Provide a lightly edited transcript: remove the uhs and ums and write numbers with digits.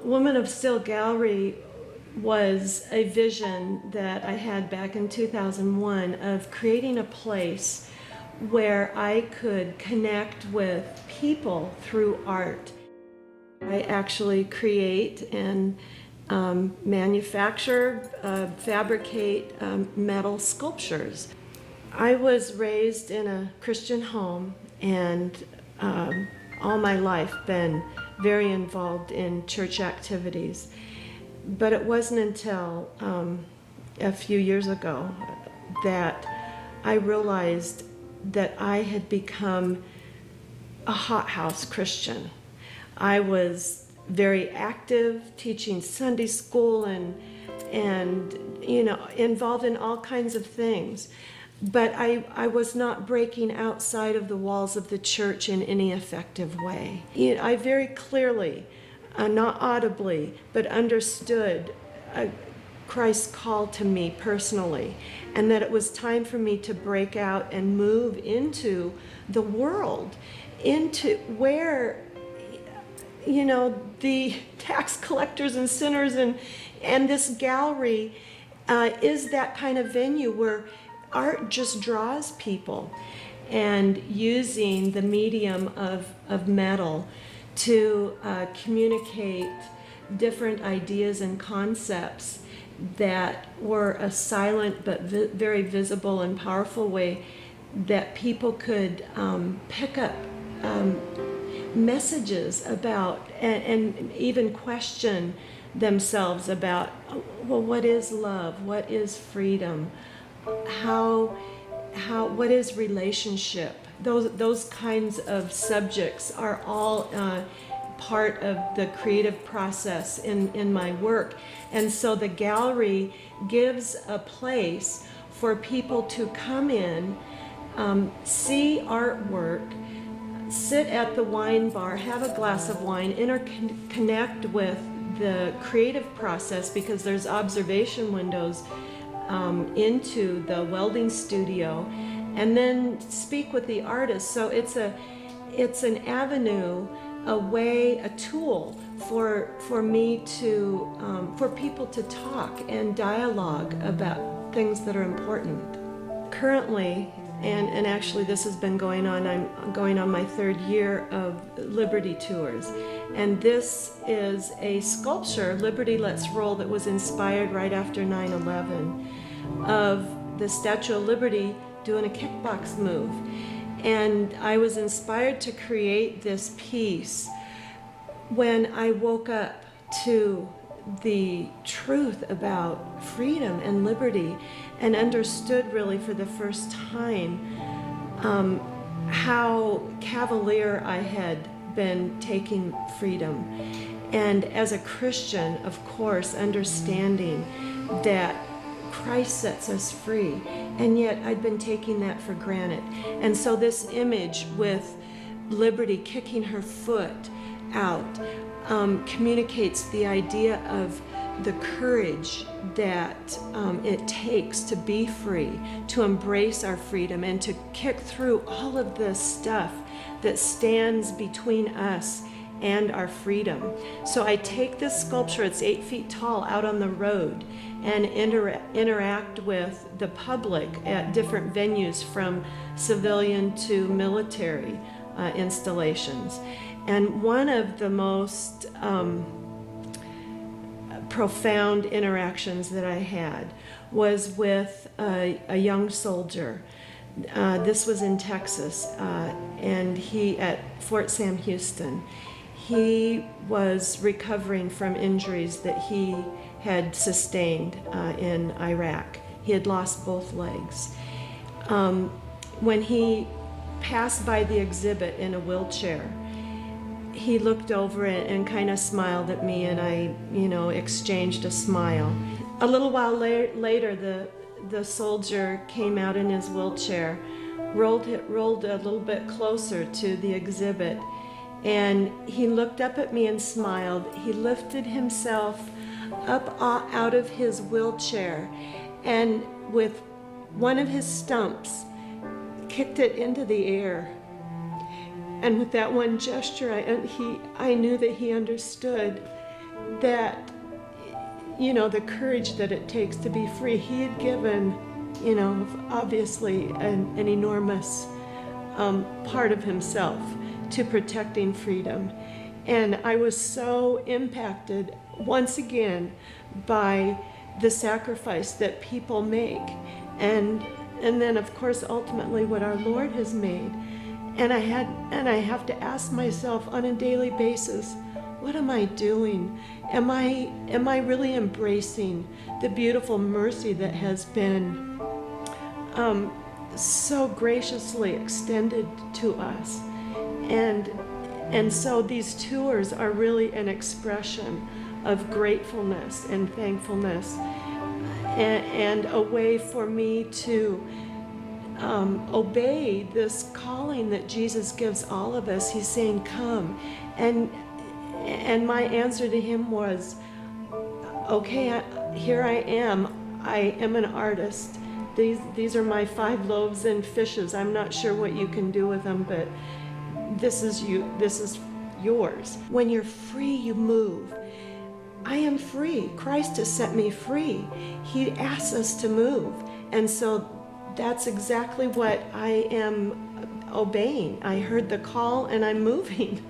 Woman of Steel Gallery was a vision that I had back in 2001 of creating a place where I could connect with people through art. I actually create and manufacture, fabricate metal sculptures. I was raised in a Christian home and all my life been very involved in church activities. But it wasn't until a few years ago that I realized that I had become a hothouse Christian. I was very active, teaching Sunday school and involved in all kinds of things. But I was not breaking outside of the walls of the church in any effective way. I very clearly, not audibly, but understood Christ's call to me personally, and that it was time for me to break out and move into the world, into where, the tax collectors and sinners and this gallery is that kind of venue where art just draws people, and using the medium of metal to communicate different ideas and concepts that were a silent but very visible and powerful way that people could pick up messages about and even question themselves about, well, what is love? What is freedom? What is relationship? Those kinds of subjects are all part of the creative process in my work. And so the gallery gives a place for people to come in, see artwork, sit at the wine bar, have a glass of wine, interconnect with the creative process, because there's observation windows into the welding studio, and then speak with the artist. So it's an avenue, a way, a tool for me to for people to talk and dialogue about things that are important. Currently, and actually this has been going on, I'm going on my third year of Liberty Tours, and this is a sculpture, Liberty Let's Roll, that was inspired right after 9/11 of the Statue of Liberty doing a kickbox move. And I was inspired to create this piece when I woke up to the truth about freedom and liberty, and understood really for the first time how cavalier I had been taking freedom. And as a Christian, of course, understanding that Christ sets us free, and yet I'd been taking that for granted. And so this image with Liberty kicking her foot out communicates the idea of the courage that it takes to be free, to embrace our freedom, and to kick through all of the stuff that stands between us and our freedom. So I take this sculpture, it's 8 feet tall, out on the road and interact with the public at different venues, from civilian to military installations. And one of the most profound interactions that I had was with a young soldier. This was in Texas, and he at Fort Sam Houston. He was recovering from injuries that he had sustained in Iraq. He had lost both legs. When he passed by the exhibit in a wheelchair, he looked over and kind of smiled at me, and I, exchanged a smile. A little while later, the soldier came out in his wheelchair, rolled a little bit closer to the exhibit, and he looked up at me and smiled. He lifted himself up out of his wheelchair, and with one of his stumps, kicked it into the air. And with that one gesture, I knew that he understood that, the courage that it takes to be free. He had given, obviously an enormous part of himself to protecting freedom. And I was so impacted once again by the sacrifice that people make, and then of course ultimately what our Lord has made. And I have to ask myself on a daily basis, what am I doing? Am I really embracing the beautiful mercy that has been so graciously extended to us? And so these tours are really an expression of gratefulness and thankfulness, and a way for me to obey this calling that Jesus gives all of us. He's saying, come. And my answer to him was, okay, here I am. I am an artist. These are my 5 loaves and fishes. I'm not sure what you can do with them, but this is yours. When you're free, you move. I am free. Christ has set me free. He asks us to move. And so that's exactly what I am obeying. I heard the call and I'm moving.